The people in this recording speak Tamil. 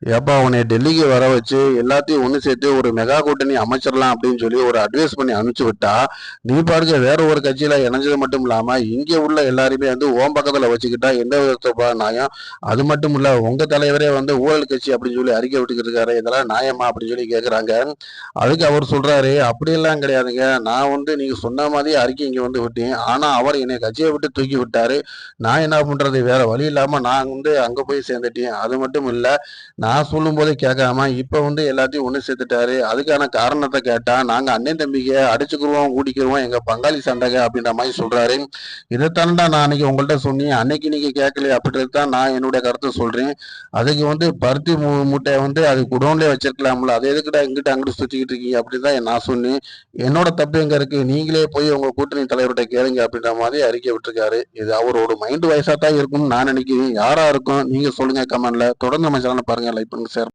ஏப்பா உன்னை டெல்லிக்கு வர வச்சு எல்லாத்தையும் ஒன்று சேர்த்து ஒரு மெகா கூட்டணி அமைச்சிடலாம் அப்படின்னு சொல்லி ஒரு அட்வைஸ் பண்ணி அனுப்பிச்சு விட்டா, நீ பாருங்க வேற ஒரு கட்சியில இணைஞ்சது மட்டும் இல்லாம இங்கே உள்ள எல்லாருமே வந்து ஓம் பக்கத்துல வச்சுக்கிட்டா எந்த விதத்தப்பா நியாயம்? அது மட்டும் இல்ல உங்க தலைவரே வந்து ஊழல் கட்சி அப்படின்னு சொல்லி அறிக்கை விட்டுக்கிட்டு இருக்காரு, இதெல்லாம் நியாயமா அப்படின்னு சொல்லி கேட்குறாங்க. அதுக்கு அவர் சொல்றாரு, அப்படியெல்லாம் கிடையாதுங்க, நான் வந்து நீங்க சொன்ன மாதிரி அறிக்கை இங்க வந்து விட்டேன், ஆனா அவர் என்னை கட்சியை விட்டு தூக்கி விட்டாரு. நான் என்ன பண்றது, வேற வழி இல்லாம நான் வந்து அங்க போய் சேர்ந்துட்டேன். அது மட்டும் இல்ல, நான் சொல்லும்போதே கேட்காம இப்ப வந்து எல்லாத்தையும் ஒண்ணு சேர்த்துட்டாரு. அதுக்கான காரணத்தை கேட்டா, நாங்க அண்ணன் தம்பிங்க அடிச்சுக்குருவோம், கூடிக்கிருவோம், எங்க பங்காளி சண்டைங்க அப்படின்ற மாதிரி சொல்றாரு. இதைத்தானடா நான் அன்னைக்கு உங்கள்கிட்ட சொன்னேன், அன்னைக்கு நீங்க கேட்கலையே அப்படின்றது தான் நான் என்னுடைய கருத்தை சொல்றேன். அதுக்கு வந்து பருத்தி மூட்டையை வந்து அது குடோன்லயே வச்சிருக்கலாம்ல, அதை எதுக்குடா இங்கிட்ட அங்கிட்டு சுத்திக்கிட்டு இருக்கீங்க அப்படின்னு தான் நான் சொன்னேன். என்னோட தப்பு எங்க இருக்கு, நீங்களே போய் உங்க கூட்டணி தலைவர்கிட்ட கேளுங்க அப்படின்ற மாதிரி அறிக்கை விட்டுருக்காரு. இது அவரோட மைண்ட் வயசா தான் இருக்கும்னு நான் நினைக்கிறேன். யாரா இருக்கும் நீங்க சொல்லுங்க கமெண்ட்ல. தொடர்ந்து நம்ம சேனலை பாருங்க, லைக் பண்ணுங்க, ஷேர்